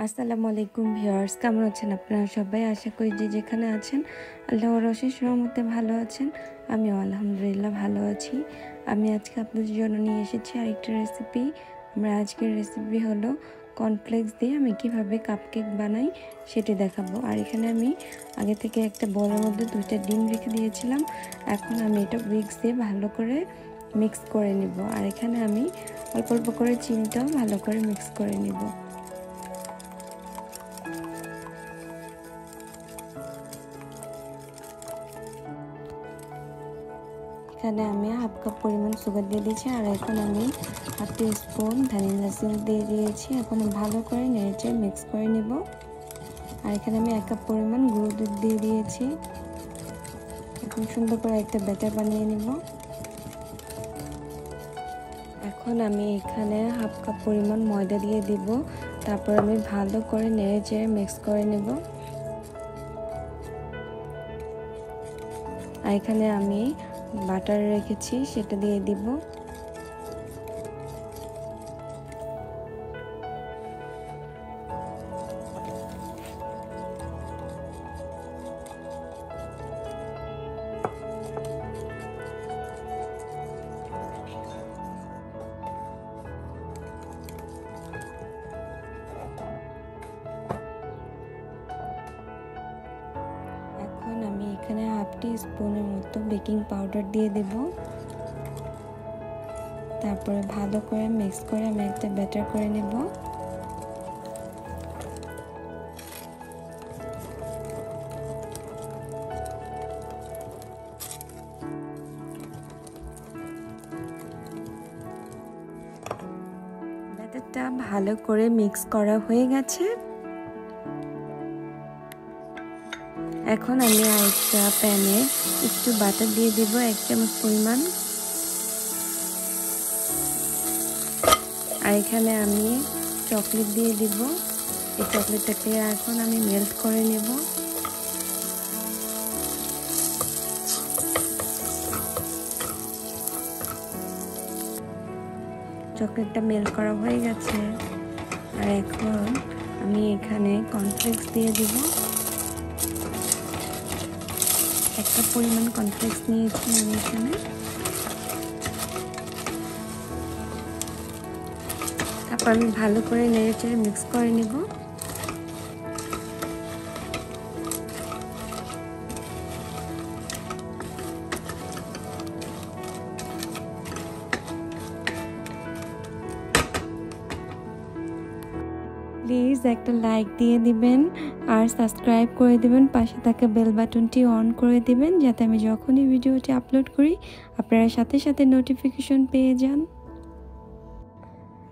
আসসালামু আলাইকুম ভিউয়ার্স, কেমন আছেন আপনারা সবাই? আশা করি যে যেখানে আছেন আল্লাহর অশেষ রহমতে ভালো আছেন। আমিও আলহামদুলিল্লাহ ভালো আছি। আমি আজকে আপনাদের জন্য নিয়ে এসেছি আরেকটা রেসিপি। আমরা আজকের রেসিপি হলো কর্নফ্লেক্স দিয়ে আমি কিভাবে কাপকেক বানাই সেটি দেখাবো। আর এখানে আমি আগে থেকে একটা বোলের মধ্যে 2টা ডিম রেখে দিয়েছিলাম। এখন আমি এটা উইক্স দিয়ে ভালো করে মিক্স করে নিব। আর এখানে আমি অল্প অল্প করে চিনিটাও ভালো করে মিক্স করে নিব। এখানে আমি হাফ কাপ পরিমাণ সুগার দিয়ে দিয়েছি। আর এখন আমি হাফ টি স্পুন ভ্যানিলা এসেন্স দিয়ে দিয়েছি। এখন ভালো করে নেড়ে মিক্স করে নেব। আর এখানে আমি 1 কাপ পরিমাণ গুঁড়ো দুধ দিয়ে দিয়েছি। এখন সুন্দর করে একটা ব্যাটার বানিয়ে নেব। এখন আমি এখানে হাফ কাপ পরিমাণ ময়দা দিয়ে দিব। তারপর আমি ভালো করে নেড়ে মিক্স করে নেব। আর এখানে আমি বাটার রেখেছি, সেটা দিয়ে দিব। এখন আমি এখানে হাফ টি স্পুনের মতো বেকিং পাউডার দিয়ে দেব। তারপরে ভালো করে মিক্স করে আমি একটা ব্যাটার করে নেব। ব্যাটারটা ভালো করে মিক্স করা হয়ে গেছে। এখন আমি আরেকটা প্যানে একটু বাটার দিয়ে দেব, 1 চামচ পরিমাণ। আর এখানে আমি চকলেট দিয়ে দিব। এই চকলেটটাকে এখন আমি মেল্ট করে নেব। চকলেটটা মেল্ট করা হয়ে গেছে। আর এখন আমি এখানে কর্নফ্লেক্স দিয়ে দিব। 1 কাপ পরিমাণ কর্নফ্লেক্স নিয়েছি আমি এখানে। তারপর আমি ভালো করে নেড়ে মিক্স করে নিব। প্লিজ একটা লাইক দিয়ে দিবেন আর সাবস্ক্রাইব করে দিবেন। পাশে থাকা বেল বাটনটি অন করে দিবেন যাতে আমি যখনই ভিডিওটি আপলোড করি আপনারা সাথে সাথে নোটিফিকেশন পেয়ে যান।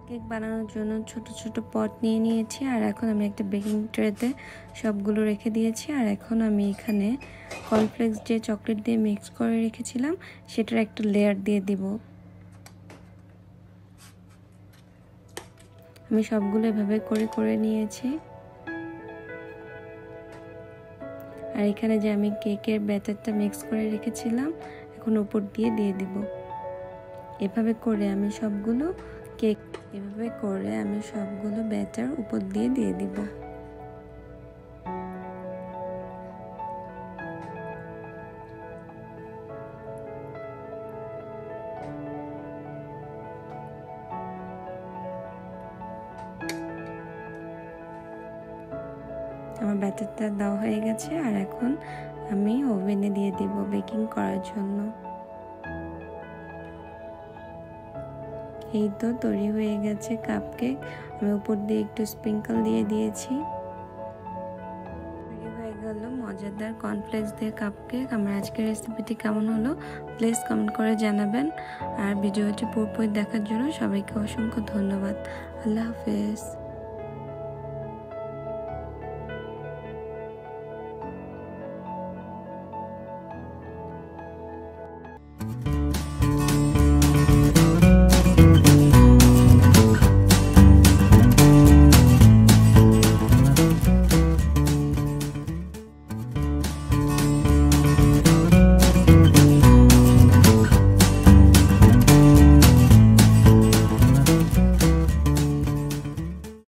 কেক বানানোর জন্য ছোট ছোট পট নিয়ে নিয়েছি। আর এখন আমি একটা বেকিং ট্রেতে সবগুলো রেখে দিয়েছি। আর এখন আমি এখানে কর্নফ্লেক্স যে চকলেট দিয়ে মিক্স করে রেখেছিলাম সেটার একটা লেয়ার দিয়ে দিব। আমি সবগুলো এভাবে করে নিয়েছি। আর এখানে যে আমি কেকের ব্যাটারটা মিক্স করে রেখেছিলাম এখন উপর দিয়ে দিব। এভাবে করে আমি সবগুলো ব্যাটার উপর দিয়ে দিব। আমার ব্যাটারটা দেওয়া হয়ে গেছে। আর এখন আমি ওভেনে দিয়ে দিব বেকিং করার জন্য। এই তো তৈরি হয়ে গেছে কাপকেক। আমি উপর দিয়ে একটু স্প্রিঙ্কল দিয়ে দিয়েছি। তৈরি হয়ে গেল মজাদার কর্নফ্লেক্স দিয়ে কাপকেক। আমার আজকের রেসিপিটি কেমন হলো প্লিজ কমেন্ট করে জানাবেন। আর ভিডিওটি পুরোপুরি দেখার জন্য সবাইকে অসংখ্য ধন্যবাদ। আল্লাহ হাফেজ।